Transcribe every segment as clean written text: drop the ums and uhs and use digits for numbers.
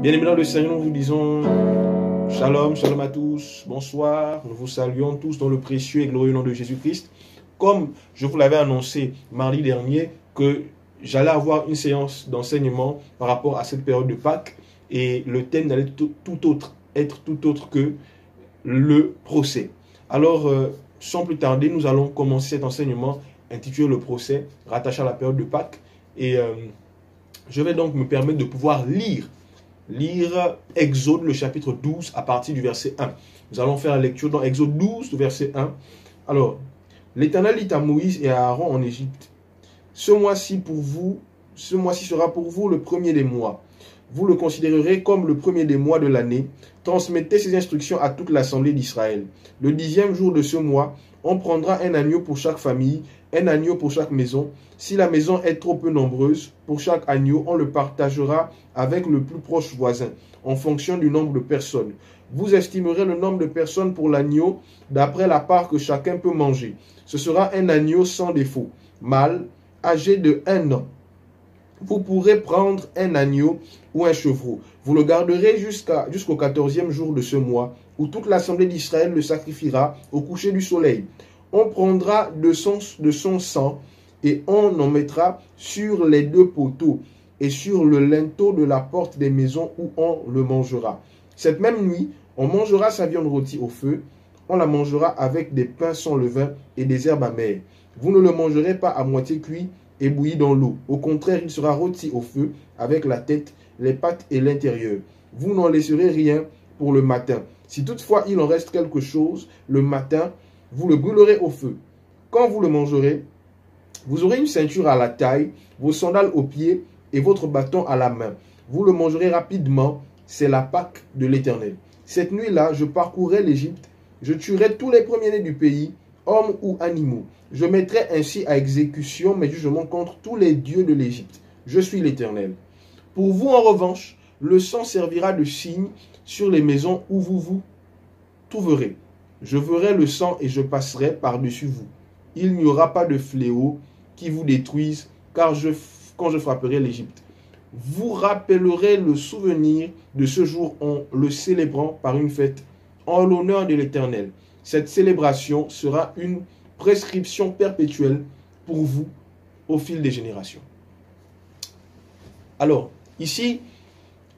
Bien-aimés dans le Seigneur, nous vous disons shalom, shalom à tous, bonsoir. Nous vous saluons tous dans le précieux et glorieux nom de Jésus-Christ. Comme je vous l'avais annoncé mardi dernier, que j'allais avoir une séance d'enseignement par rapport à cette période de Pâques et le thème n'allait être tout autre que le procès. Alors, sans plus tarder, nous allons commencer cet enseignement intitulé le procès, rattaché à la période de Pâques. Et je vais donc me permettre de pouvoir lire Exode, le chapitre 12, à partir du verset 1. Nous allons faire la lecture dans Exode 12, verset 1. Alors, l'Éternel dit à Moïse et à Aaron en Égypte, ce mois-ci sera pour vous le premier des mois. Vous le considérerez comme le premier des mois de l'année. Transmettez ces instructions à toute l'assemblée d'Israël. Le 10e jour de ce mois, on prendra un agneau pour chaque famille, un agneau pour chaque maison. Si la maison est trop peu nombreuse, pour chaque agneau, on le partagera avec le plus proche voisin, en fonction du nombre de personnes. Vous estimerez le nombre de personnes pour l'agneau d'après la part que chacun peut manger. Ce sera un agneau sans défaut, mâle, âgé de 1 an. Vous pourrez prendre un agneau ou un chevreau. Vous le garderez jusqu'au 14e jour de ce mois, où toute l'assemblée d'Israël le sacrifiera au coucher du soleil. On prendra de son sang et on en mettra sur les 2 poteaux et sur le linteau de la porte des maisons où on le mangera. Cette même nuit, on mangera sa viande rôtie au feu. On la mangera avec des pains sans levain et des herbes amères. Vous ne le mangerez pas à moitié cuit et bouilli dans l'eau. Au contraire, il sera rôti au feu avec la tête, les pattes et l'intérieur. Vous n'en laisserez rien pour le matin. Si toutefois il en reste quelque chose, le matin, vous le brûlerez au feu. Quand vous le mangerez, vous aurez une ceinture à la taille, vos sandales aux pieds et votre bâton à la main. Vous le mangerez rapidement, c'est la Pâque de l'Éternel. Cette nuit-là, je parcourrai l'Égypte, je tuerai tous les premiers-nés du pays, hommes ou animaux. Je mettrai ainsi à exécution mes jugements contre tous les dieux de l'Égypte. Je suis l'Éternel. Pour vous, en revanche, le sang servira de signe sur les maisons où vous vous trouverez. Je verrai le sang et je passerai par-dessus vous. Il n'y aura pas de fléau qui vous détruise, quand je frapperai l'Égypte. Vous rappellerez le souvenir de ce jour en le célébrant par une fête en l'honneur de l'Éternel. Cette célébration sera une prescription perpétuelle pour vous au fil des générations. Alors, ici,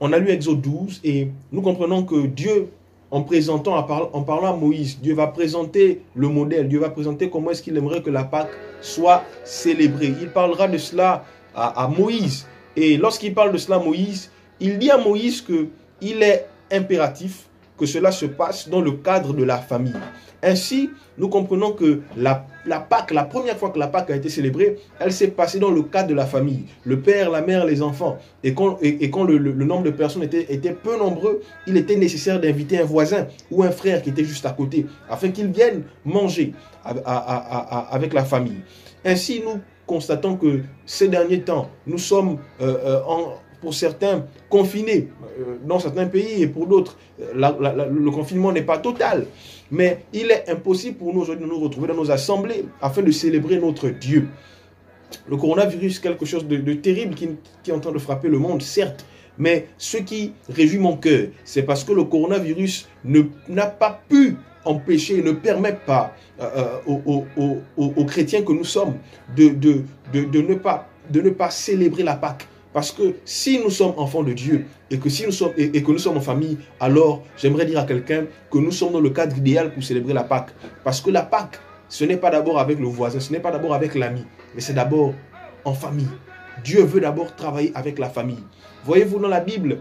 on a lu Exode 12 et nous comprenons que Dieu, en parlant à Moïse, Dieu va présenter le modèle, Dieu va présenter comment est-ce qu'il aimerait que la Pâque soit célébrée. Il parlera de cela à Moïse. Et lorsqu'il parle de cela à Moïse, il dit à Moïse qu'il est impératif que cela se passe dans le cadre de la famille. Ainsi, nous comprenons que la Pâque, la première fois que la Pâque a été célébrée, elle s'est passée dans le cadre de la famille. Le père, la mère, les enfants. Et quand le nombre de personnes était peu nombreux, il était nécessaire d'inviter un voisin ou un frère qui était juste à côté, afin qu'ils viennent manger avec la famille. Ainsi, nous constatons que ces derniers temps, nous sommes pour certains confinés dans certains pays et pour d'autres, le confinement n'est pas total. Mais il est impossible pour nous aujourd'hui de nous retrouver dans nos assemblées afin de célébrer notre Dieu. Le coronavirus, quelque chose de terrible qui est en train de frapper le monde, certes. Mais ce qui réjouit mon cœur, c'est parce que le coronavirus n'a pas pu empêcher, ne permet pas aux chrétiens que nous sommes de ne pas célébrer la Pâque. Parce que si nous sommes enfants de Dieu et que nous sommes en famille, alors j'aimerais dire à quelqu'un que nous sommes dans le cadre idéal pour célébrer la Pâque. Parce que la Pâque, ce n'est pas d'abord avec le voisin, ce n'est pas d'abord avec l'ami, mais c'est d'abord en famille. Dieu veut d'abord travailler avec la famille. Voyez-vous dans la Bible,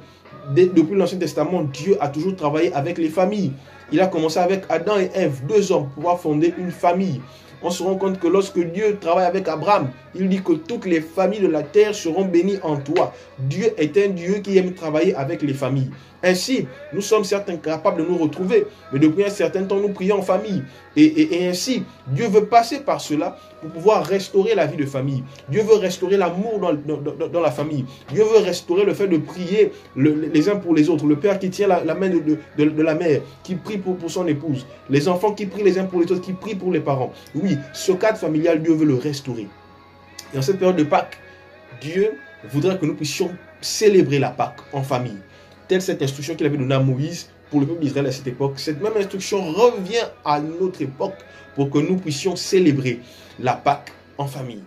depuis l'Ancien Testament, Dieu a toujours travaillé avec les familles. Il a commencé avec Adam et Ève, 2 hommes, pour pouvoir fonder une famille. On se rend compte que lorsque Dieu travaille avec Abraham, il dit que toutes les familles de la terre seront bénies en toi. Dieu est un Dieu qui aime travailler avec les familles. Ainsi, nous sommes certes incapables de nous retrouver, mais depuis un certain temps, nous prions en famille. Et ainsi, Dieu veut passer par cela pour pouvoir restaurer la vie de famille. Dieu veut restaurer l'amour dans la famille. Dieu veut restaurer le fait de prier les uns pour les autres. Le père qui tient la main de la mère, qui prie pour son épouse. Les enfants qui prient les uns pour les autres, qui prient pour les parents. Oui, ce cadre familial, Dieu veut le restaurer. Et en cette période de Pâques, Dieu voudrait que nous puissions célébrer la Pâque en famille. telle cette instruction qu'il avait donnée à Moïse pour le peuple d'Israël à cette époque, cette même instruction revient à notre époque pour que nous puissions célébrer la Pâque en famille.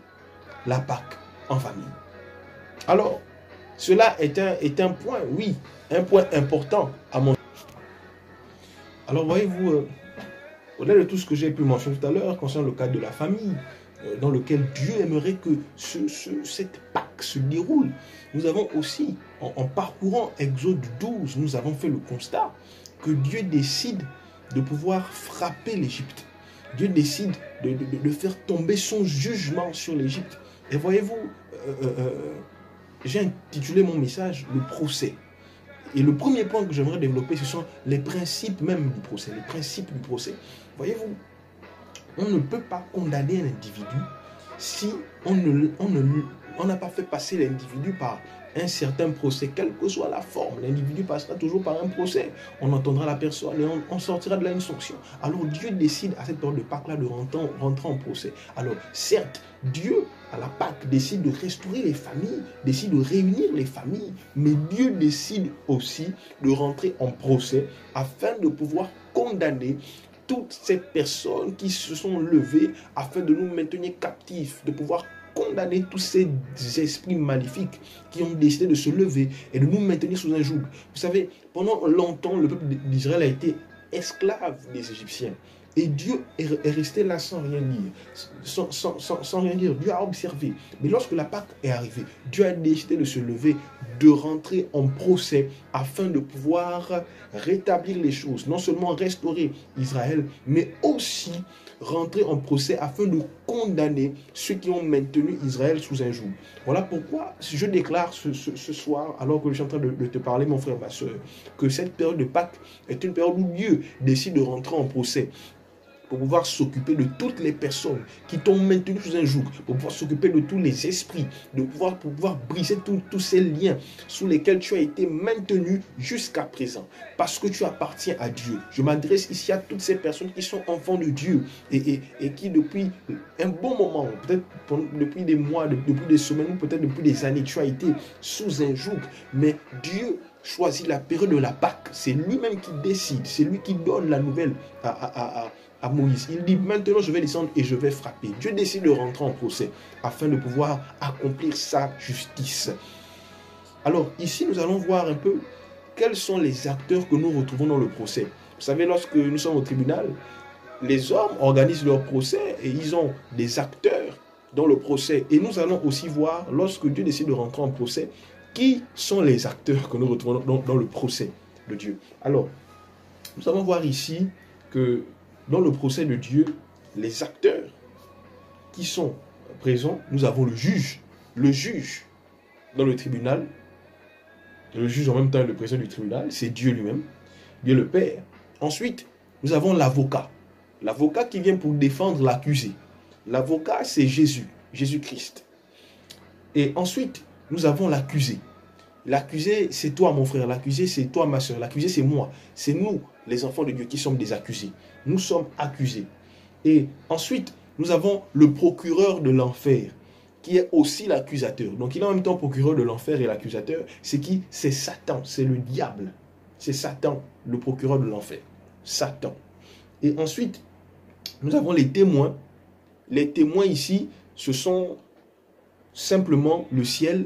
La Pâque en famille. Alors, cela est un point, oui, un point important à mon... Alors, voyez-vous, au-delà de tout ce que j'ai pu mentionner tout à l'heure concernant le cadre de la famille, dans lequel Dieu aimerait que cette Pâque se déroule, nous avons aussi, en parcourant Exode 12, nous avons fait le constat que Dieu décide de pouvoir frapper l'Égypte. Dieu décide de faire tomber son jugement sur l'Égypte. Et voyez-vous, j'ai intitulé mon message « Le procès ». Et le premier point que j'aimerais développer, ce sont les principes même du procès. Les principes du procès. Voyez-vous, on ne peut pas condamner un individu si on n'a pas fait passer l'individu par un certain procès, quelle que soit la forme. L'individu passera toujours par un procès. On entendra la personne et on sortira de là une sanction. Alors Dieu décide à cette période de Pâques-là de rentrer en procès. Alors certes, Dieu à la Pâque décide de restaurer les familles, décide de réunir les familles, mais Dieu décide aussi de rentrer en procès afin de pouvoir condamner toutes ces personnes qui se sont levées afin de nous maintenir captifs, de pouvoir condamner tous ces esprits maléfiques qui ont décidé de se lever et de nous maintenir sous un joug. Vous savez, pendant longtemps, le peuple d'Israël a été esclave des Égyptiens. Et Dieu est resté là sans rien dire. Sans rien dire. Dieu a observé. Mais lorsque la Pâque est arrivée, Dieu a décidé de se lever, de rentrer en procès afin de pouvoir rétablir les choses. Non seulement restaurer Israël, mais aussi rentrer en procès afin de condamner ceux qui ont maintenu Israël sous un joug. Voilà pourquoi je déclare ce soir, alors que je suis en train de te parler, mon frère, ma soeur, que cette période de Pâques est une période où Dieu décide de rentrer en procès pour pouvoir s'occuper de toutes les personnes qui t'ont maintenu sous un joug, pour pouvoir s'occuper de tous les esprits, de pouvoir briser tous ces liens sous lesquels tu as été maintenu jusqu'à présent, parce que tu appartiens à Dieu. Je m'adresse ici à toutes ces personnes qui sont enfants de Dieu et qui depuis un bon moment, peut-être depuis des mois, depuis des semaines ou peut-être depuis des années, tu as été sous un joug, mais Dieu choisit la période de la Pâque. C'est lui-même qui décide, c'est lui qui donne la nouvelle à Moïse. Il dit maintenant je vais descendre et je vais frapper. Dieu décide de rentrer en procès afin de pouvoir accomplir sa justice. Alors ici nous allons voir un peu quels sont les acteurs que nous retrouvons dans le procès. Vous savez, lorsque nous sommes au tribunal, les hommes organisent leur procès et ils ont des acteurs dans le procès. Et nous allons aussi voir, lorsque Dieu décide de rentrer en procès, qui sont les acteurs que nous retrouvons dans le procès de Dieu. Alors, nous allons voir ici que dans le procès de Dieu, les acteurs qui sont présents, nous avons le juge dans le tribunal, le juge en même temps le président du tribunal, c'est Dieu lui-même, Dieu le Père. Ensuite, nous avons l'avocat qui vient pour défendre l'accusé. L'avocat, c'est Jésus-Christ. Et ensuite, nous avons l'accusé. L'accusé, c'est toi, mon frère. L'accusé, c'est toi, ma soeur. L'accusé, c'est moi. C'est nous, les enfants de Dieu, qui sommes des accusés. Nous sommes accusés. Et ensuite, nous avons le procureur de l'enfer, qui est aussi l'accusateur. Donc, il est en même temps procureur de l'enfer et l'accusateur. C'est qui? C'est Satan, c'est le diable. C'est Satan, le procureur de l'enfer. Satan. Et ensuite, nous avons les témoins. Les témoins ici, ce sont simplement le ciel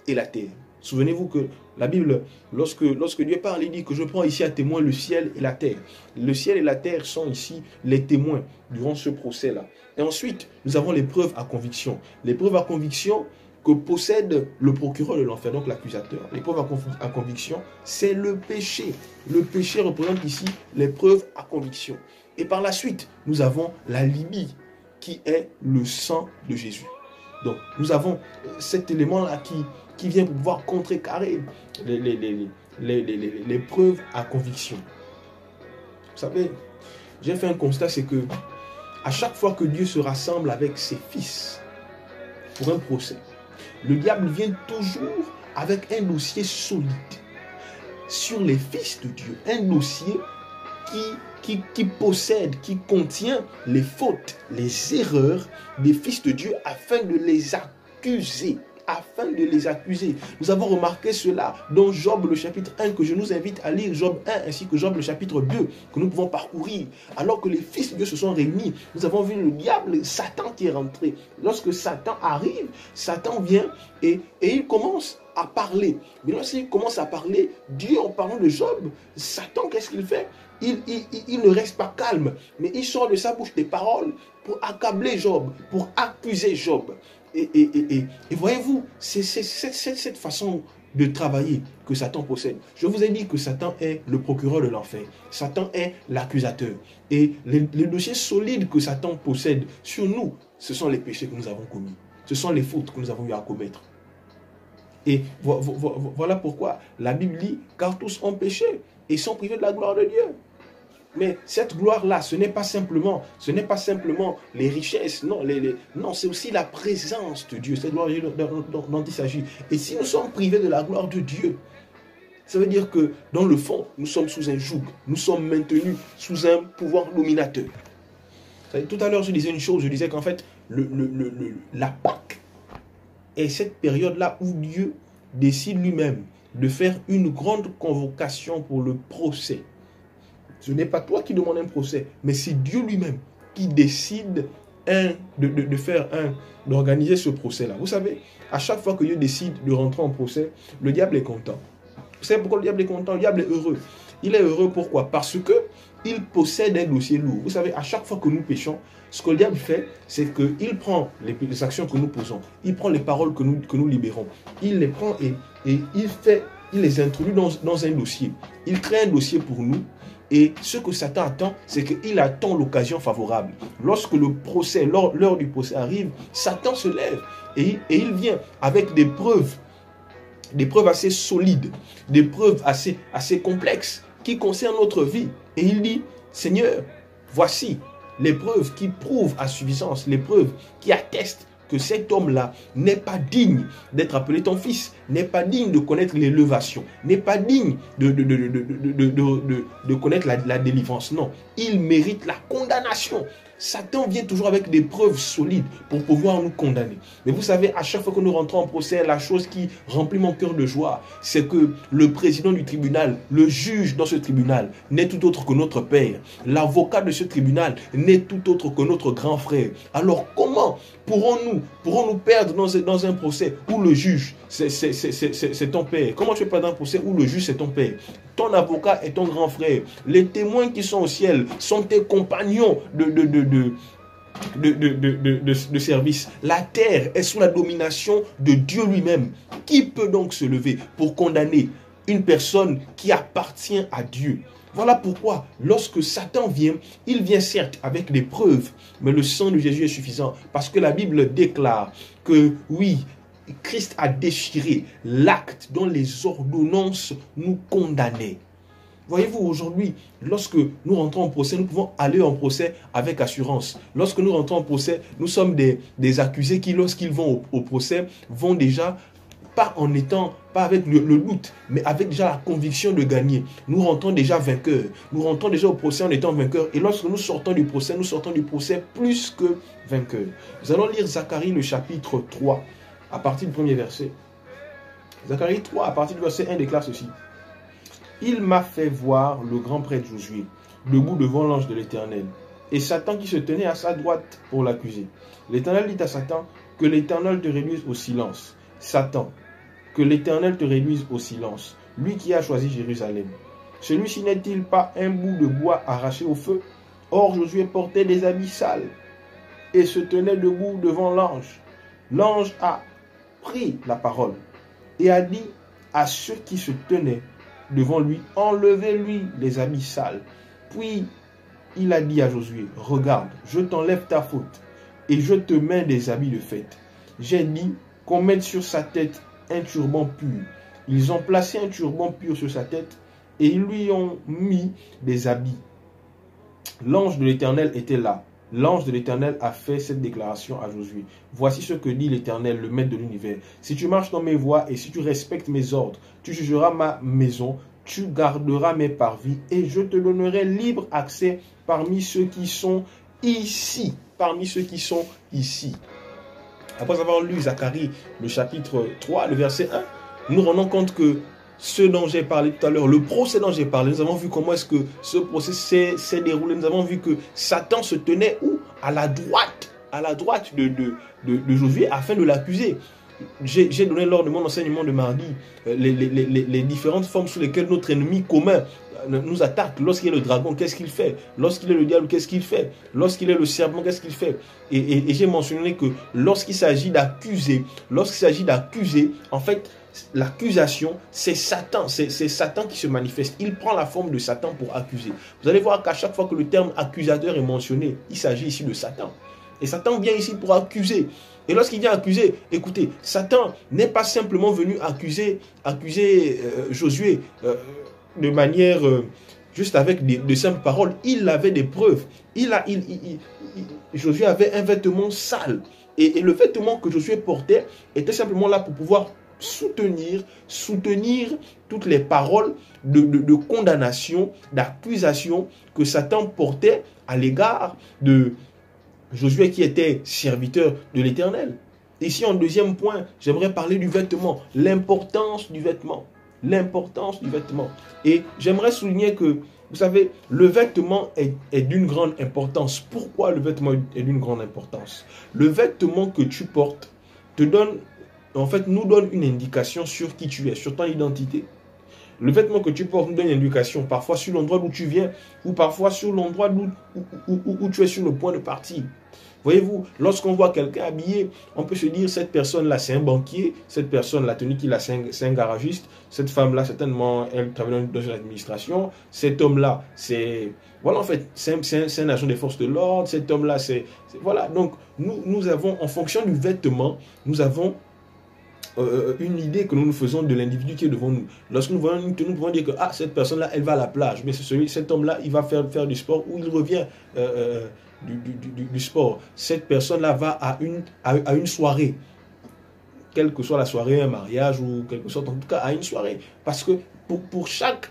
et la terre. Souvenez-vous que la Bible, lorsque Dieu parle, il dit que je prends ici à témoin le ciel et la terre. Le ciel et la terre sont ici les témoins durant ce procès-là. Et ensuite, nous avons les preuves à conviction. Les preuves à conviction que possède le procureur de l'enfer, donc l'accusateur. Les preuves à conviction, c'est le péché. Le péché représente ici les preuves à conviction. Et par la suite, nous avons la libye, qui est le sang de Jésus. Donc, nous avons cet élément-là qui vient pouvoir contrecarrer les preuves à conviction. Vous savez, j'ai fait un constat, c'est que à chaque fois que Dieu se rassemble avec ses fils pour un procès, le diable vient toujours avec un dossier solide sur les fils de Dieu. Un dossier qui possède, qui contient les fautes, les erreurs des fils de Dieu afin de les accuser. afin de les accuser. Nous avons remarqué cela dans Job le chapitre 1, que je nous invite à lire Job 1 ainsi que Job le chapitre 2, que nous pouvons parcourir. Alors que les fils de Dieu se sont réunis, nous avons vu le diable, Satan qui est rentré. Lorsque Satan arrive, Satan vient et il commence à parler. Mais lorsqu'il commence à parler, Dieu en parlant de Job, Satan, qu'est-ce qu'il fait? Il ne reste pas calme, mais il sort de sa bouche des paroles pour accabler Job, pour accuser Job. Et voyez-vous, c'est cette façon de travailler que Satan possède. Je vous ai dit que Satan est le procureur de l'enfer. Satan est l'accusateur. Et les dossiers solides que Satan possède sur nous, ce sont les péchés que nous avons commis. Ce sont les fautes que nous avons eu à commettre. Et voilà pourquoi la Bible dit, car tous ont péché et sont privés de la gloire de Dieu. Mais cette gloire-là, ce n'est pas simplement les richesses, non, non, c'est aussi la présence de Dieu, cette gloire dont il s'agit. Et si nous sommes privés de la gloire de Dieu, ça veut dire que dans le fond, nous sommes sous un joug, nous sommes maintenus sous un pouvoir dominateur. Tout à l'heure, je disais une chose, je disais qu'en fait, la Pâque est cette période-là où Dieu décide lui-même de faire une grande convocation pour le procès. Ce n'est pas toi qui demandes un procès, mais c'est Dieu lui-même qui décide d'organiser ce procès-là. Vous savez, à chaque fois que Dieu décide de rentrer en procès, le diable est content. Vous savez pourquoi le diable est content? Le diable est heureux. Il est heureux pourquoi? Parce qu'il possède un dossier lourd. Vous savez, à chaque fois que nous péchons, ce que le diable fait, c'est qu'il prend les actions que nous posons, il prend les paroles que nous libérons, il les prend et il les introduit dans un dossier. Il crée un dossier pour nous. Et ce que Satan attend, c'est qu'il attend l'occasion favorable. Lorsque le procès, l'heure du procès arrive, Satan se lève et il vient avec des preuves assez solides, des preuves assez complexes qui concernent notre vie. Et il dit, Seigneur, voici les preuves qui prouvent à suffisance, les preuves qui attestent que cet homme-là n'est pas digne d'être appelé ton fils, n'est pas digne de connaître l'élévation, n'est pas digne de connaître la délivrance. Non, il mérite la condamnation. Satan vient toujours avec des preuves solides pour pouvoir nous condamner. Mais vous savez, à chaque fois que nous rentrons en procès, la chose qui remplit mon cœur de joie, c'est que le président du tribunal, le juge dans ce tribunal, n'est tout autre que notre père. L'avocat de ce tribunal n'est tout autre que notre grand frère. Alors comment pourrons-nous perdre dans un procès où le juge, c'est ton père? Comment tu peux perdre un procès où le juge, c'est ton père? Ton avocat est ton grand frère. Les témoins qui sont au ciel sont tes compagnons de service. La terre est sous la domination de Dieu lui-même. Qui peut donc se lever pour condamner une personne qui appartient à Dieu? Voilà pourquoi, lorsque Satan vient, il vient certes avec des preuves, mais le sang de Jésus est suffisant. Parce que la Bible déclare que oui, Christ a déchiré l'acte dont les ordonnances nous condamnaient. Voyez-vous, aujourd'hui, lorsque nous rentrons en procès, nous pouvons aller en procès avec assurance. Lorsque nous rentrons en procès, nous sommes des accusés qui, lorsqu'ils vont au procès, vont déjà pas avec le doute, mais avec déjà la conviction de gagner. Nous rentrons déjà vainqueurs. Nous rentrons déjà au procès en étant vainqueurs. Et lorsque nous sortons du procès plus que vainqueurs. Nous allons lire Zacharie le chapitre 3, à partir du premier verset. Zacharie 3, à partir du verset 1, déclare ceci. Il m'a fait voir le grand prêtre Josué, debout devant l'ange de l'Éternel, et Satan qui se tenait à sa droite pour l'accuser. L'Éternel dit à Satan, que l'Éternel te réduise au silence. Satan, que l'Éternel te réduise au silence, lui qui a choisi Jérusalem. Celui-ci n'est-il pas un bout de bois arraché au feu? Or Josué portait des habits sales et se tenait debout devant l'ange. L'ange a pris la parole et a dit à ceux qui se tenaient devant lui, enlevez-lui les habits sales. Puis il a dit à Josué, regarde, je t'enlève ta faute et je te mets des habits de fête. J'ai dit qu'on mette sur sa tête un turban pur. Ils ont placé un turban pur sur sa tête et ils lui ont mis des habits. L'ange de l'Éternel était là. L'ange de l'Éternel a fait cette déclaration à Josué. Voici ce que dit l'Éternel, le maître de l'univers. Si tu marches dans mes voies et si tu respectes mes ordres, tu jugeras ma maison, tu garderas mes parvis et je te donnerai libre accès parmi ceux qui sont ici. Parmi ceux qui sont ici. Après avoir lu Zacharie, le chapitre 3, le verset 1, nous rendons compte que ce dont j'ai parlé tout à l'heure, le procès dont j'ai parlé, nous avons vu comment est-ce que ce procès s'est déroulé. Nous avons vu que Satan se tenait où? À la droite de Josué afin de l'accuser. J'ai donné lors de mon enseignement de mardi les différentes formes sous lesquelles notre ennemi commun nous attaque. Lorsqu'il est le dragon, qu'est-ce qu'il fait? Lorsqu'il est le diable, qu'est-ce qu'il fait? Lorsqu'il est le serpent, qu'est-ce qu'il fait? Et j'ai mentionné que lorsqu'il s'agit d'accuser, en fait, l'accusation, c'est Satan. C'est Satan qui se manifeste. Il prend la forme de Satan pour accuser. Vous allez voir qu'à chaque fois que le terme accusateur est mentionné, il s'agit ici de Satan. Et Satan vient ici pour accuser. Et lorsqu'il vient accuser, écoutez, Satan n'est pas simplement venu accuser Josué de manière juste avec de simples paroles. Il avait des preuves. Josué avait un vêtement sale. Et le vêtement que Josué portait était simplement là pour pouvoir soutenir toutes les paroles de condamnation, d'accusation que Satan portait à l'égard de Josué qui était serviteur de l'Éternel. Ici, en deuxième point, j'aimerais parler du vêtement, l'importance du vêtement. L'importance du vêtement. Et j'aimerais souligner que, vous savez, le vêtement est d'une grande importance. Pourquoi le vêtement est d'une grande importance? Le vêtement que tu portes te donne, en fait, nous donne une indication sur qui tu es, sur ton identité. Le vêtement que tu portes nous donne une indication, parfois sur l'endroit d'où tu viens, ou parfois sur l'endroit où tu es sur le point de partir. Voyez-vous, lorsqu'on voit quelqu'un habillé, on peut se dire, cette personne-là, c'est un banquier, cette personne, la tenue qu'il a, c'est un garagiste, cette femme-là, certainement, elle travaille dans l'administration, cet homme-là, c'est... Voilà, en fait, c'est un agent des forces de l'ordre, cet homme-là, c'est... Voilà, donc, nous avons, en fonction du vêtement, nous avons une idée que nous nous faisons de l'individu qui est devant nous. Lorsque nous voyons une tenue, nous pouvons dire que cette personne-là, elle va à la plage. Mais cet homme-là, il va faire du sport ou il revient du sport. Cette personne-là va à une soirée. Quelle que soit la soirée, un mariage ou quelque chose, en tout cas à une soirée. Parce que pour chaque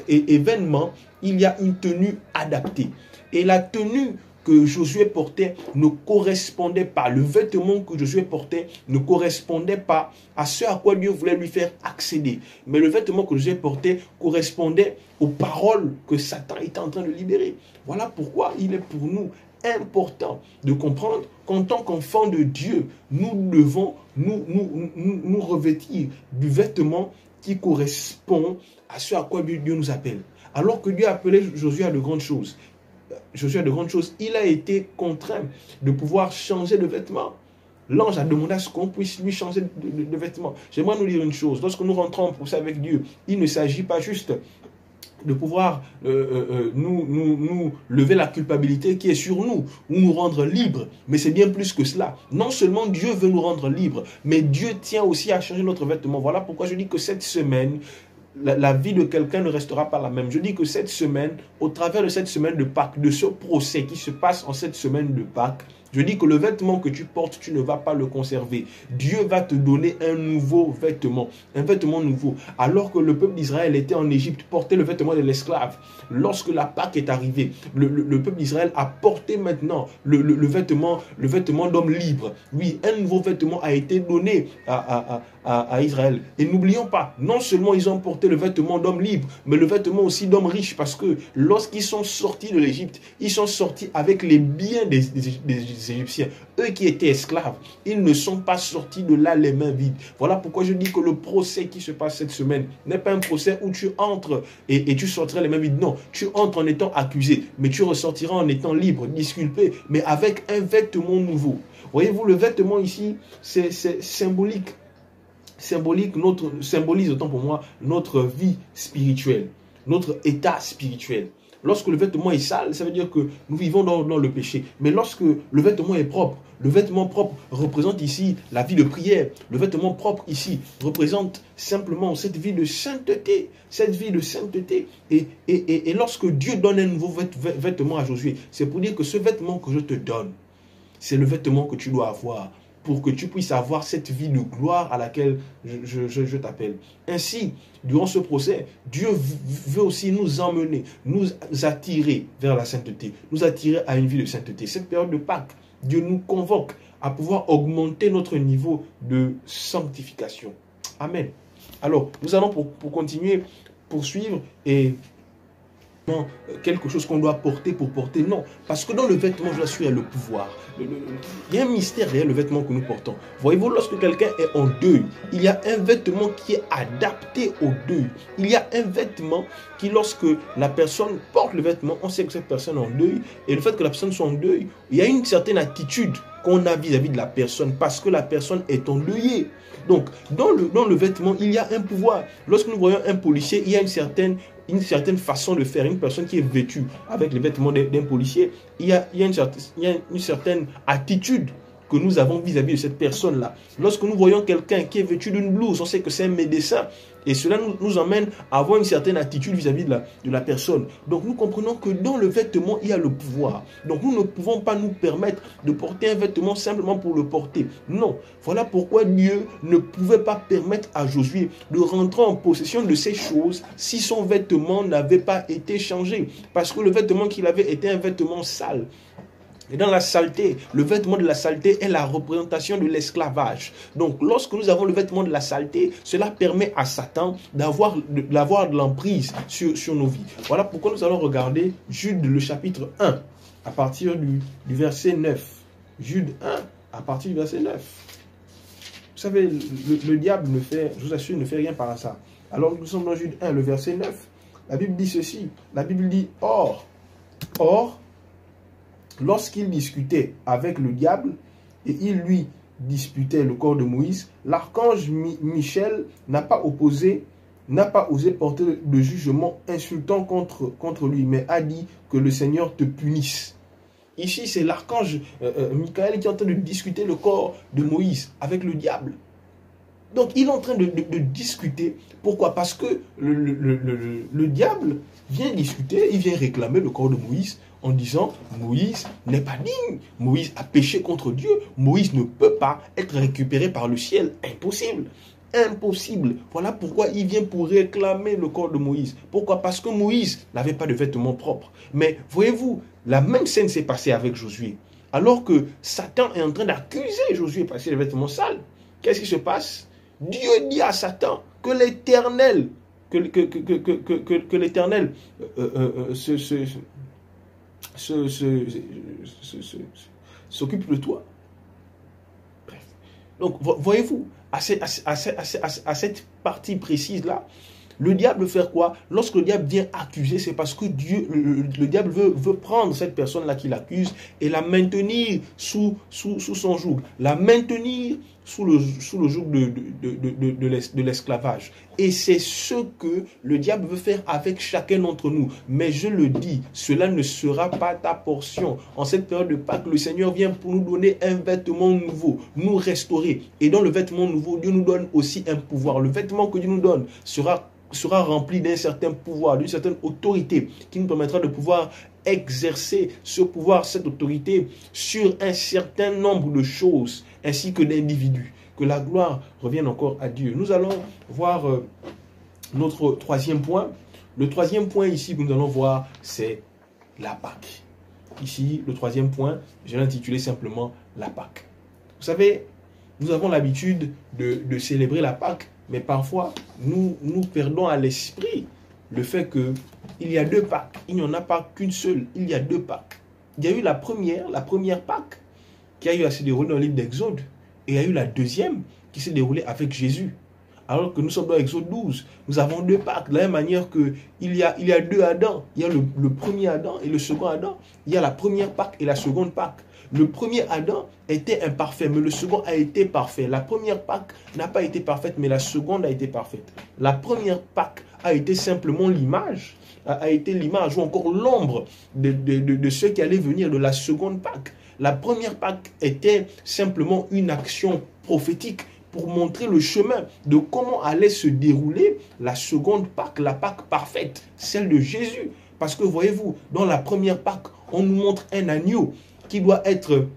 événement, il y a une tenue adaptée. Et la tenue que Josué portait ne correspondait pas. Le vêtement que Josué portait ne correspondait pas à ce à quoi Dieu voulait lui faire accéder. Mais le vêtement que Josué portait correspondait aux paroles que Satan était en train de libérer. Voilà pourquoi il est pour nous important de comprendre qu'en tant qu'enfant de Dieu, nous devons nous revêtir du vêtement qui correspond à ce à quoi Dieu nous appelle. Alors que Dieu appelait Josué à de grandes choses, il a été contraint de pouvoir changer de vêtements. L'ange a demandé à ce qu'on puisse lui changer de vêtements. J'aimerais nous dire une chose. Lorsque nous rentrons en procès avec Dieu, il ne s'agit pas juste de pouvoir nous lever la culpabilité qui est sur nous, ou nous rendre libres. Mais c'est bien plus que cela. Non seulement Dieu veut nous rendre libres, mais Dieu tient aussi à changer notre vêtement. Voilà pourquoi je dis que cette semaine, la vie de quelqu'un ne restera pas la même. Je dis que cette semaine, au travers de cette semaine de Pâques, de ce procès qui se passe en cette semaine de Pâques, je dis que le vêtement que tu portes, tu ne vas pas le conserver. Dieu va te donner un nouveau vêtement, un vêtement nouveau. Alors que le peuple d'Israël était en Égypte, portait le vêtement de l'esclave. Lorsque la Pâque est arrivée, le peuple d'Israël a porté maintenant le vêtement d'homme libre. Oui, un nouveau vêtement a été donné à Israël. Et n'oublions pas, non seulement ils ont porté le vêtement d'homme libre, mais le vêtement aussi d'homme riche, parce que lorsqu'ils sont sortis de l'Égypte, ils sont sortis avec les biens des Égyptiens. Eux qui étaient esclaves, ils ne sont pas sortis de là les mains vides. Voilà pourquoi je dis que le procès qui se passe cette semaine n'est pas un procès où tu entres et tu sortiras les mains vides. Non, tu entres en étant accusé, mais tu ressortiras en étant libre, disculpé, mais avec un vêtement nouveau. Voyez-vous, le vêtement ici, c'est symbolique. Symbolise autant pour moi notre vie spirituelle, notre état spirituel. Lorsque le vêtement est sale, ça veut dire que nous vivons dans le péché. Mais lorsque le vêtement est propre, le vêtement propre représente ici la vie de prière. Le vêtement propre ici représente simplement cette vie de sainteté. Cette vie de sainteté. Et lorsque Dieu donne un nouveau vêtement à Josué, c'est pour dire que ce vêtement que je te donne, c'est le vêtement que tu dois avoir pour que tu puisses avoir cette vie de gloire à laquelle je t'appelle. Ainsi, durant ce procès, Dieu veut aussi nous emmener, nous attirer vers la sainteté, nous attirer à une vie de sainteté. Cette période de Pâques, Dieu nous convoque à pouvoir augmenter notre niveau de sanctification. Amen. Alors, nous allons pour continuer, poursuivre et non, quelque chose qu'on doit porter pour porter. Non, parce que dans le vêtement, je l'assure, il y a le pouvoir. Il y a un mystère derrière le vêtement que nous portons. Voyez-vous, lorsque quelqu'un est en deuil, il y a un vêtement qui est adapté au deuil. Il y a un vêtement qui, lorsque la personne porte le vêtement, on sait que cette personne est en deuil. Et le fait que la personne soit en deuil, il y a une certaine attitude qu'on a vis-à-vis de la personne parce que la personne est endeuillée. Donc, dans le vêtement, il y a un pouvoir. Lorsque nous voyons un policier, il y a une certaine façon de faire. Une personne qui est vêtue avec les vêtements d'un policier, il y a une certaine attitude que nous avons vis-à-vis de cette personne-là. Lorsque nous voyons quelqu'un qui est vêtu d'une blouse, on sait que c'est un médecin. Et cela nous emmène à avoir une certaine attitude vis-à-vis de la personne. Donc nous comprenons que dans le vêtement, il y a le pouvoir. Donc nous ne pouvons pas nous permettre de porter un vêtement simplement pour le porter. Non. Voilà pourquoi Dieu ne pouvait pas permettre à Josué de rentrer en possession de ces choses si son vêtement n'avait pas été changé. Parce que le vêtement qu'il avait était un vêtement sale. Et dans la saleté, le vêtement de la saleté est la représentation de l'esclavage. Donc, lorsque nous avons le vêtement de la saleté, cela permet à Satan d'avoir de l'emprise sur nos vies. Voilà pourquoi nous allons regarder Jude, le chapitre 1, à partir du verset 9. Jude 1, à partir du verset 9. Vous savez, le diable ne fait, je vous assure, ne fait rien par hasard. Alors, nous sommes dans Jude 1, le verset 9. La Bible dit ceci. La Bible dit, or, lorsqu'il discutait avec le diable et il lui disputait le corps de Moïse, l'archange Michel n'a pas osé porter de jugement insultant contre lui, mais a dit que le Seigneur te punisse. Ici, c'est l'archange Michael qui est en train de discuter le corps de Moïse avec le diable. Donc, il est en train de discuter. Pourquoi? Parce que le diable vient discuter, il vient réclamer le corps de Moïse en disant, Moïse n'est pas digne, Moïse a péché contre Dieu, Moïse ne peut pas être récupéré par le ciel, impossible. Impossible. Voilà pourquoi il vient pour réclamer le corps de Moïse. Pourquoi? Parce que Moïse n'avait pas de vêtements propres. Mais voyez-vous, la même scène s'est passée avec Josué. Alors que Satan est en train d'accuser Josué de passer les vêtements sales, qu'est-ce qui se passe? Dieu dit à Satan que l'Éternel, s'occupe de toi. Bref. Donc, voyez-vous, à cette partie précise-là, le diable veut faire quoi? Lorsque le diable vient accuser, c'est parce que le diable veut prendre cette personne-là qui l'accuse et la maintenir sous son joug, la maintenir sous le joug de l'esclavage. Et c'est ce que le diable veut faire avec chacun d'entre nous. Mais je le dis, cela ne sera pas ta portion. En cette période de Pâques, le Seigneur vient pour nous donner un vêtement nouveau, nous restaurer. Et dans le vêtement nouveau, Dieu nous donne aussi un pouvoir. Le vêtement que Dieu nous donne sera rempli d'un certain pouvoir, d'une certaine autorité qui nous permettra de pouvoir exercer ce pouvoir, cette autorité sur un certain nombre de choses ainsi que d'individus. Que la gloire revienne encore à Dieu. Nous allons voir notre troisième point. Le troisième point ici que nous allons voir, c'est la Pâque. Ici, le troisième point, je l'ai intitulé simplement la Pâque. Vous savez, nous avons l'habitude de célébrer la Pâque, mais parfois, nous perdons à l'esprit le fait qu'il y a deux Pâques. Il n'y en a pas qu'une seule, il y a deux Pâques. Il y a eu la première Pâque qui a eu à se dérouler dans le livre d'Exode. Et il y a eu la deuxième qui s'est déroulée avec Jésus. Alors que nous sommes dans Exode 12, nous avons deux Pâques. De la même manière qu'il y a deux Adam. Il y a le premier Adam et le second Adam. Il y a la première Pâque et la seconde Pâque. Le premier Adam était imparfait, mais le second a été parfait. La première Pâque n'a pas été parfaite, mais la seconde a été parfaite. La première Pâque a été simplement l'image, ou encore l'ombre de ceux qui allaient venir de la seconde Pâque. La première Pâque était simplement une action prophétique pour montrer le chemin de comment allait se dérouler la seconde Pâque, la Pâque parfaite, celle de Jésus. Parce que voyez-vous, dans la première Pâque, on nous montre un agneau qui doit être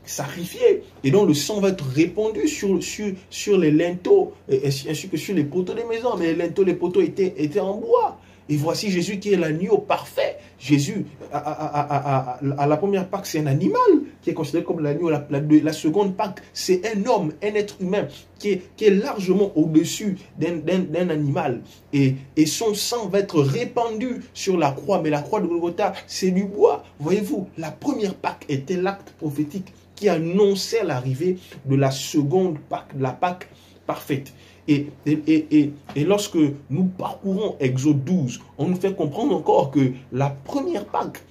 sacrifié. Et donc le sang va être répandu sur les linteaux, ainsi que sur les poteaux des maisons. Mais les linteaux, les poteaux étaient en bois. Et voici Jésus qui est l'agneau parfait. Jésus, à la première Pâque, c'est un animal qui est considéré comme l'agneau. La seconde Pâque, c'est un homme, un être humain qui est largement au-dessus d'un animal. Et son sang va être répandu sur la croix. Mais la croix de Golgotha, c'est du bois. Voyez-vous, la première Pâque était l'acte prophétique qui annonçait l'arrivée de la seconde Pâque, de la Pâque parfaite. Et lorsque nous parcourons Exode 12, on nous fait comprendre encore que la première Pâque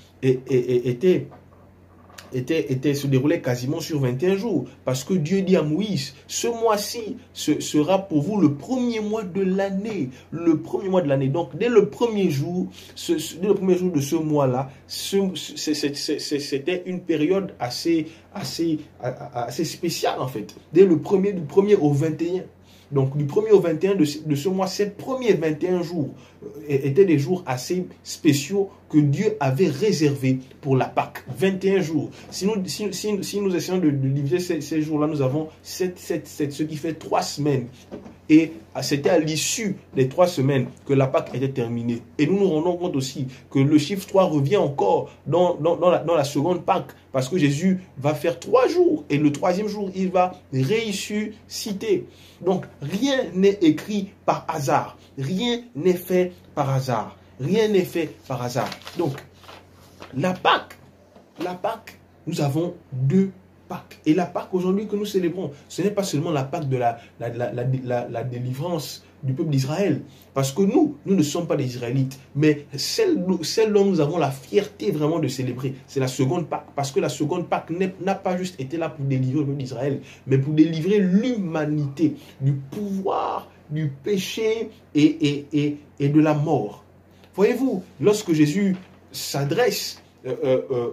se déroulait quasiment sur 21 jours. Parce que Dieu dit à Moïse, ce mois-ci sera pour vous le premier mois de l'année. Le premier mois de l'année. Donc, dès le premier jour de ce mois-là, c'était une période assez spéciale en fait. Dès du 1er au 21. Donc, du 1er au 21 de ce mois, ces premiers 21 jours étaient des jours assez spéciaux que Dieu avait réservés pour la Pâque. 21 jours. Si nous essayons de diviser ces jours-là, nous avons ce qui fait 3 semaines. Et c'était à l'issue des 3 semaines que la Pâque était terminée. Et nous nous rendons compte aussi que le chiffre 3 revient encore dans la seconde Pâque. Parce que Jésus va faire 3 jours. Et le 3e jour, il va ressusciter. Donc, rien n'est écrit par hasard. Rien n'est fait par hasard. Rien n'est fait par hasard. Donc, la Pâque, nous avons 2 Pâques. Et la Pâque aujourd'hui que nous célébrons, ce n'est pas seulement la Pâque de la délivrance du peuple d'Israël. Parce que nous ne sommes pas des Israélites. Mais celle dont nous avons la fierté vraiment de célébrer, c'est la seconde Pâque. Parce que la seconde Pâque n'a pas juste été là pour délivrer le peuple d'Israël, mais pour délivrer l'humanité du pouvoir, du péché et de la mort. Voyez-vous, lorsque Jésus s'adresse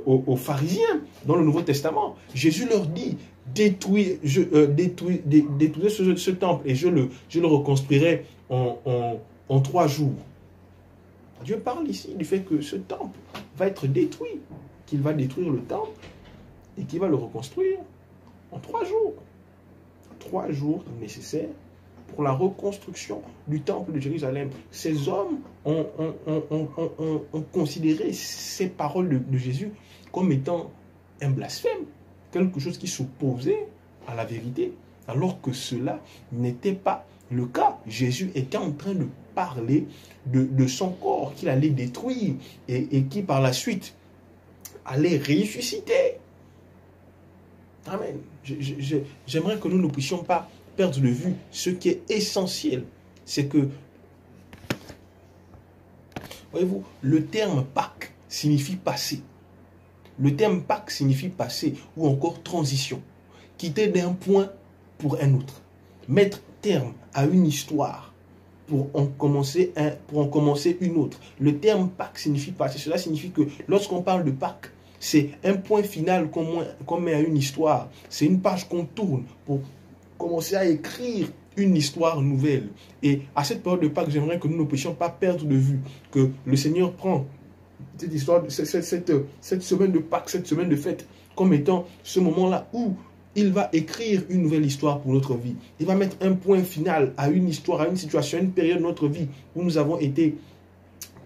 aux pharisiens dans le Nouveau Testament, Jésus leur dit, détruisez ce temple et je le reconstruirai en 3 jours. Dieu parle ici du fait que ce temple va être détruit, qu'il va détruire le temple et qu'il va le reconstruire en 3 jours. 3 jours nécessaires pour la reconstruction du temple de Jérusalem. Ces hommes ont considéré ces paroles de Jésus comme étant un blasphème, quelque chose qui s'opposait à la vérité, alors que cela n'était pas le cas. Jésus était en train de parler de son corps qu'il allait détruire et qui par la suite allait ressusciter. Amen. J'aimerais que nous ne puissions pas perdre de vue ce qui est essentiel. C'est que, voyez-vous, le terme Pâques signifie passé. Le terme Pâques signifie passé ou encore transition. Quitter d'un point pour un autre. Mettre terme à une histoire pour en commencer une autre. Le terme Pâques signifie passé. Cela signifie que lorsqu'on parle de Pâques, c'est un point final qu'on met à une histoire. C'est une page qu'on tourne pour commencer à écrire une histoire nouvelle. Et à cette période de Pâques, j'aimerais que nous ne puissions pas perdre de vue que le Seigneur prend cette histoire, cette semaine de Pâques, cette semaine de fête, comme étant ce moment-là où il va écrire une nouvelle histoire pour notre vie. Il va mettre un point final à une histoire, à une situation, à une période de notre vie où nous avons été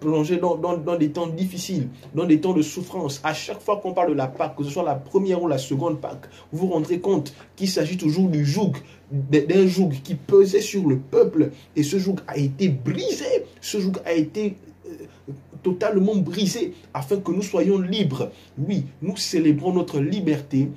plongés dans des temps difficiles, dans des temps de souffrance. À chaque fois qu'on parle de la Pâque, que ce soit la première ou la seconde Pâque, vous vous rendrez compte qu'il s'agit toujours du joug, d'un joug qui pesait sur le peuple. Et ce joug a été brisé. Ce joug a été totalement brisé afin que nous soyons libres. Oui, nous célébrons notre liberté,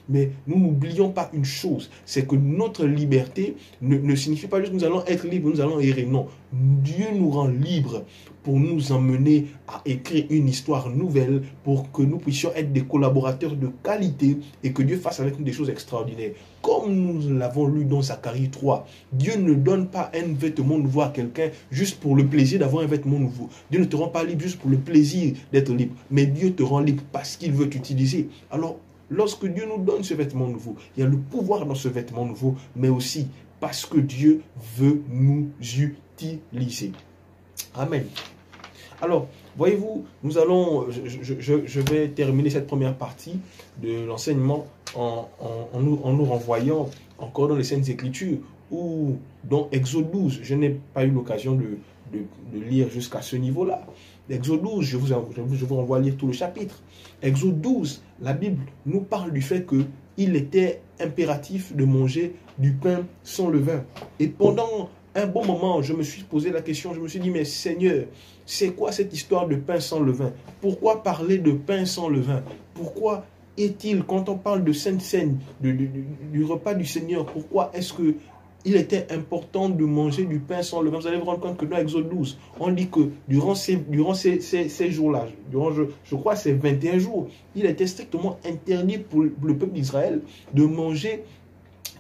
mais nous n'oublions pas une chose, c'est que notre liberté ne signifie pas juste que nous allons être libres, nous allons errer. Non, Dieu nous rend libres pour nous emmener à écrire une histoire nouvelle, pour que nous puissions être des collaborateurs de qualité et que Dieu fasse avec nous des choses extraordinaires. Comme nous l'avons lu dans Zacharie 3, Dieu ne donne pas un vêtement nouveau à quelqu'un juste pour le plaisir d'avoir un vêtement nouveau. Dieu ne te rend pas libre juste pour le plaisir d'être libre, mais Dieu te rend libre parce qu'il veut t'utiliser. Alors, lorsque Dieu nous donne ce vêtement nouveau, il y a le pouvoir dans ce vêtement nouveau, mais aussi parce que Dieu veut nous utiliser. Amen. Alors, voyez-vous, nous allons, je vais terminer cette première partie de l'enseignement en nous renvoyant encore dans les Saintes Écritures, ou dans Exode 12. Je n'ai pas eu l'occasion de lire jusqu'à ce niveau-là. Exode 12, je vous renvoie à lire tout le chapitre. Exode 12, la Bible nous parle du fait qu'il était impératif de manger du pain sans levain. Et pendant un bon moment, je me suis posé la question, je me suis dit, mais Seigneur, c'est quoi cette histoire de pain sans levain? Pourquoi parler de pain sans levain? Pourquoi est-il, quand on parle de Sainte Seine, du repas du Seigneur, pourquoi est-ce que il était important de manger du pain sans levain? Vous allez vous rendre compte que dans Exode 12, on dit que durant ces jours-là, durant, je crois, ces 21 jours, il était strictement interdit pour le peuple d'Israël de manger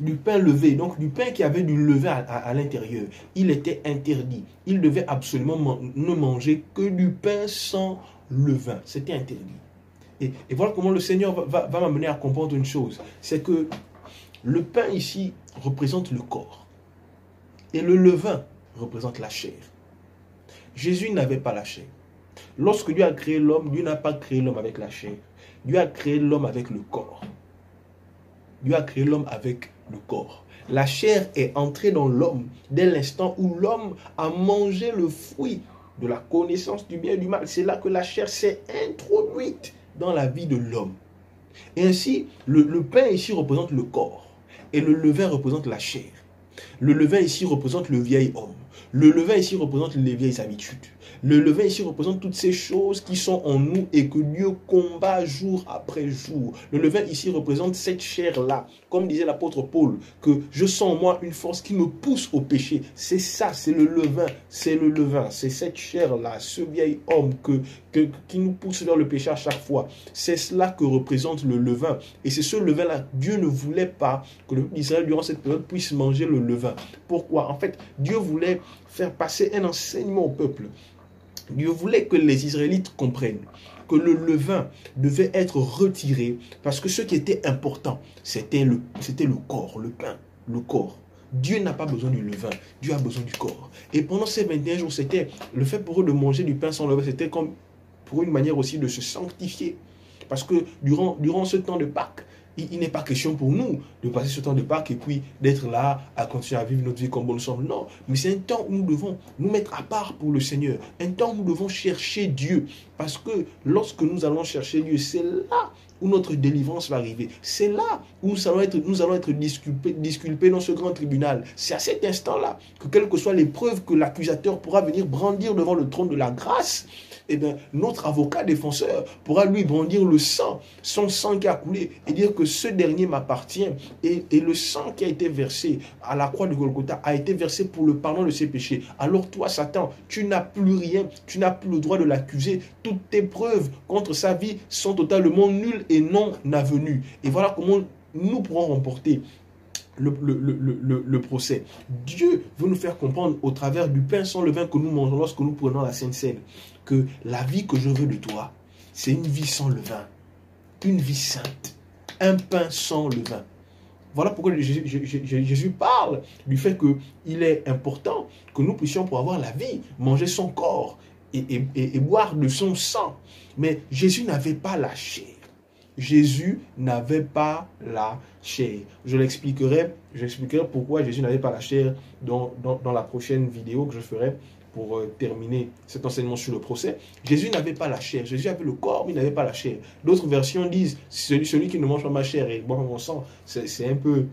du pain levé, donc du pain qui avait du levain à l'intérieur. Il était interdit. Il devait absolument ne manger que du pain sans levain. C'était interdit. Et voilà comment le Seigneur va m'amener à comprendre une chose. C'est que le pain ici représente le corps. Et le levain représente la chair. Jésus n'avait pas la chair. Lorsque Dieu a créé l'homme, Dieu n'a pas créé l'homme avec la chair. Dieu a créé l'homme avec le corps. Dieu a créé l'homme avec le corps. La chair est entrée dans l'homme dès l'instant où l'homme a mangé le fruit de la connaissance du bien et du mal. C'est là que la chair s'est introduite dans la vie de l'homme. Et ainsi, le pain ici représente le corps et le levain représente la chair. Le levain ici représente le vieil homme. Le levain ici représente les vieilles habitudes. Le levain ici représente toutes ces choses qui sont en nous et que Dieu combat jour après jour. Le levain ici représente cette chair-là. Comme disait l'apôtre Paul, que je sens en moi une force qui me pousse au péché. C'est ça, c'est le levain. C'est le levain. C'est cette chair-là, ce vieil homme qui nous pousse vers le péché à chaque fois. C'est cela que représente le levain. Et c'est ce levain-là. Dieu ne voulait pas que le peuple d'Israël, durant cette période, puisse manger le levain. Pourquoi? En fait, Dieu voulait faire passer un enseignement au peuple. Dieu voulait que les Israélites comprennent que le levain devait être retiré parce que ce qui était important, c'était le corps, le pain, le corps. Dieu n'a pas besoin du levain, Dieu a besoin du corps. Et pendant ces 21 jours, c'était le fait pour eux de manger du pain sans levain, c'était comme pour une manière aussi de se sanctifier. Parce que durant ce temps de Pâques, il n'est pas question pour nous de passer ce temps de Pâques et puis d'être là à continuer à vivre notre vie comme bon nous semble. Non, mais c'est un temps où nous devons nous mettre à part pour le Seigneur. Un temps où nous devons chercher Dieu. Parce que lorsque nous allons chercher Dieu, c'est là où notre délivrance va arriver. C'est là où nous allons être disculpés dans ce grand tribunal. C'est à cet instant-là que quelles que soient les preuves que l'accusateur pourra venir brandir devant le trône de la grâce, eh bien, notre avocat défenseur pourra lui brandir le sang, son sang qui a coulé, et dire que ce dernier m'appartient. Et le sang qui a été versé à la croix de Golgotha a été versé pour le pardon de ses péchés. Alors toi, Satan, tu n'as plus rien, tu n'as plus le droit de l'accuser. Toutes tes preuves contre sa vie sont totalement nulles et non avenues. Et voilà comment nous pourrons remporter le procès. Dieu veut nous faire comprendre au travers du pain sans levain que nous mangeons lorsque nous prenons la Sainte Seine que la vie que je veux de toi, c'est une vie sans levain, une vie sainte, un pain sans levain. Voilà pourquoi Jésus parle du fait qu'il est important que nous puissions pour avoir la vie, manger son corps et boire de son sang. Mais Jésus n'avait pas la chair. Jésus n'avait pas la chair. Je l'expliquerai pourquoi Jésus n'avait pas la chair dans la prochaine vidéo que je ferai pour terminer cet enseignement sur le procès. Jésus n'avait pas la chair. Jésus avait le corps, mais il n'avait pas la chair. D'autres versions disent, celui qui ne mange pas ma chair et boit mon sang, c'est un peu...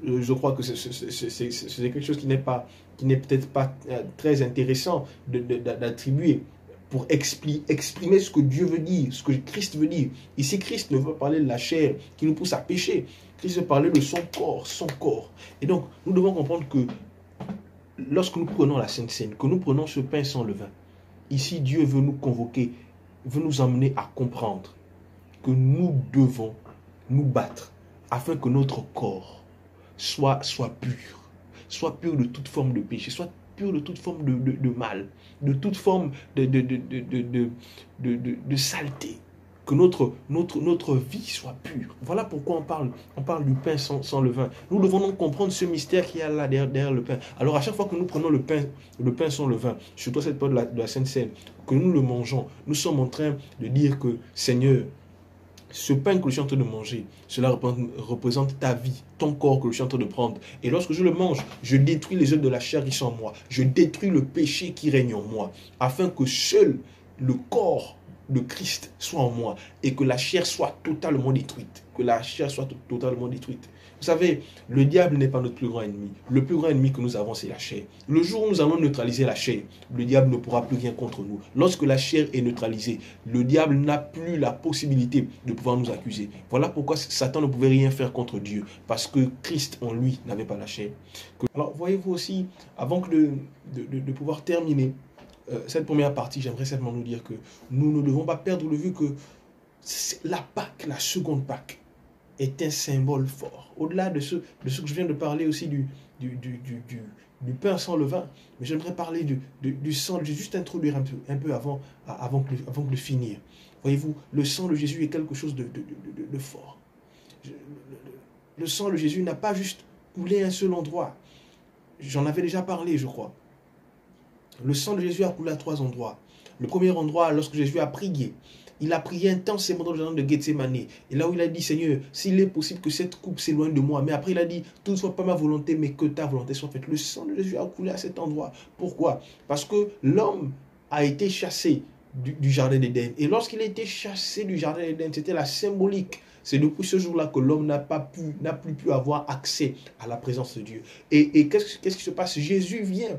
je crois que c'est quelque chose qui n'est peut-être pas très intéressant d'attribuer pour exprimer ce que Dieu veut dire, ce que Christ veut dire. Ici, Christ ne veut pas parler de la chair qui nous pousse à pécher. Christ veut parler de son corps. Et donc, nous devons comprendre que lorsque nous prenons la Sainte Seine, que nous prenons ce pain sans levain, ici, Dieu veut nous convoquer, veut nous emmener à comprendre que nous devons nous battre afin que notre corps soit pur de toute forme de péché, soit pur de toute forme de mal, de toute forme de saleté. que notre vie soit pure. Voilà pourquoi on parle du pain sans levain. Nous devons donc comprendre ce mystère qu'il y a là derrière le pain. Alors à chaque fois que nous prenons le pain sans levain, surtout cette période de la Sainte Seine, que nous le mangeons, nous sommes en train de dire que Seigneur, ce pain que je suis en train de manger, cela représente ta vie, ton corps que je suis en train de prendre. Et lorsque je le mange, je détruis les œuvres de la chair qui sont en moi. Je détruis le péché qui règne en moi, afin que seul le corps de Christ soit en moi et que la chair soit totalement détruite. Que la chair soit totalement détruite. Vous savez, le diable n'est pas notre plus grand ennemi. Le plus grand ennemi que nous avons, c'est la chair. Le jour où nous allons neutraliser la chair, le diable ne pourra plus rien contre nous. Lorsque la chair est neutralisée, le diable n'a plus la possibilité de pouvoir nous accuser. Voilà pourquoi Satan ne pouvait rien faire contre Dieu. Parce que Christ en lui n'avait pas la chair. Alors, voyez-vous aussi, avant que de pouvoir terminer cette première partie, j'aimerais simplement nous dire que nous ne devons pas perdre de vue que la Pâque, la seconde Pâque, est un symbole fort. Au-delà de ce que je viens de parler aussi du pain sans levain, mais j'aimerais parler du sang de Jésus, juste introduire un peu avant de finir. Voyez-vous, le sang de Jésus est quelque chose de fort. Le sang de Jésus n'a pas juste coulé à un seul endroit. J'en avais déjà parlé, je crois. Le sang de Jésus a coulé à 3 endroits. Le premier endroit, lorsque Jésus a prié, il a prié intensément dans le jardin de Gethsémane. Et là où il a dit, Seigneur, s'il est possible que cette coupe s'éloigne de moi. Mais après, il a dit, tout ne soit pas ma volonté, mais que ta volonté soit faite. Le sang de Jésus a coulé à cet endroit. Pourquoi? Parce que l'homme a été chassé du jardin d'Éden. Et lorsqu'il a été chassé du jardin d'Éden, c'était la symbolique. C'est depuis ce jour-là que l'homme n'a plus pu avoir accès à la présence de Dieu. Et qu'est-ce qui se passe? Jésus vient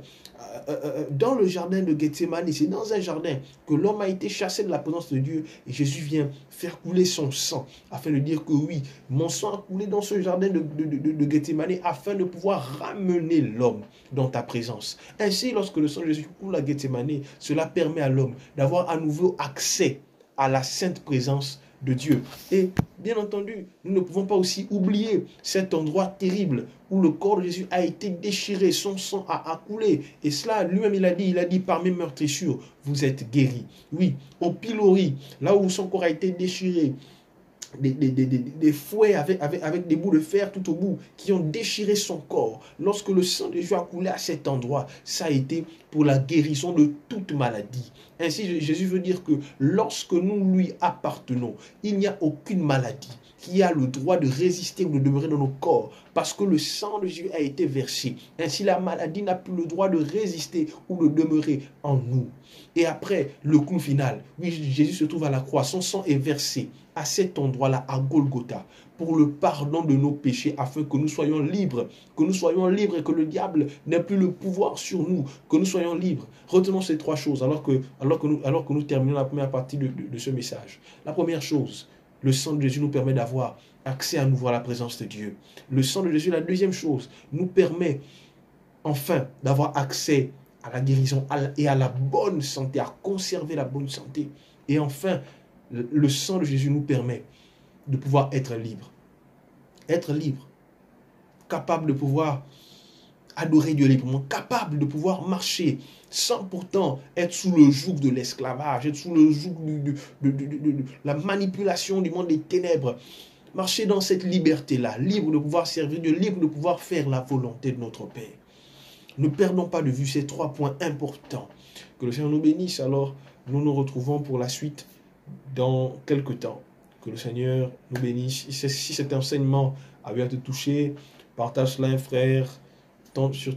dans le jardin de Gethsémane. C'est dans un jardin que l'homme a été chassé de la présence de Dieu. Et Jésus vient faire couler son sang afin de dire que oui, mon sang a coulé dans ce jardin de Gethsémane afin de pouvoir ramener l'homme dans ta présence. Ainsi, lorsque le sang de Jésus coule à Gethsémane, cela permet à l'homme d'avoir à nouveau accès à la sainte présence de Dieu. Et bien entendu, nous ne pouvons pas aussi oublier cet endroit terrible où le corps de Jésus a été déchiré, son sang a coulé. Et cela, lui-même, il a dit, par mes meurtrissures, vous êtes guéris. Oui, au pilori, là où son corps a été déchiré, des fouets avec des bouts de fer tout au bout qui ont déchiré son corps. Lorsque le sang de Jésus a coulé à cet endroit, ça a été pour la guérison de toute maladie. Ainsi, Jésus veut dire que lorsque nous lui appartenons, il n'y a aucune maladie qui a le droit de résister ou de demeurer dans nos corps, parce que le sang de Jésus a été versé. Ainsi, la maladie n'a plus le droit de résister ou de demeurer en nous. Et après, le clou final, oui, Jésus se trouve à la croix, son sang est versé à cet endroit-là, à Golgotha, pour le pardon de nos péchés, afin que nous soyons libres, et que le diable n'ait plus le pouvoir sur nous, que nous soyons libres. Retenons ces 3 choses alors que nous terminons la première partie de ce message. La première chose, le sang de Jésus nous permet d'avoir accès à nouveau à la présence de Dieu. Le sang de Jésus, la deuxième chose, nous permet enfin d'avoir accès à la guérison et à la bonne santé, à conserver la bonne santé. Et enfin, le sang de Jésus nous permet de pouvoir être libre. Être libre. Capable de pouvoir adorer Dieu librement. Capable de pouvoir marcher sans pourtant être sous le joug de l'esclavage, être sous le joug de la manipulation du monde des ténèbres. Marcher dans cette liberté-là, libre de pouvoir servir Dieu, libre de pouvoir faire la volonté de notre Père. Ne perdons pas de vue ces 3 points importants. Que le Seigneur nous bénisse. Alors, nous nous retrouvons pour la suite dans quelques temps. Que le Seigneur nous bénisse. Si cet enseignement a bien te toucher, partage cela à un frère,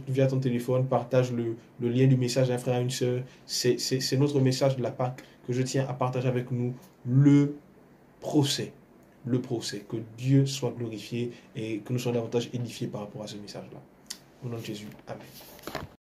via ton téléphone, partage le lien du message d'un frère à une sœur. C'est notre message de la Pâque que je tiens à partager avec nous. Le procès. Que Dieu soit glorifié et que nous soyons davantage édifiés par rapport à ce message-là. Au nom de Jésus. Amen.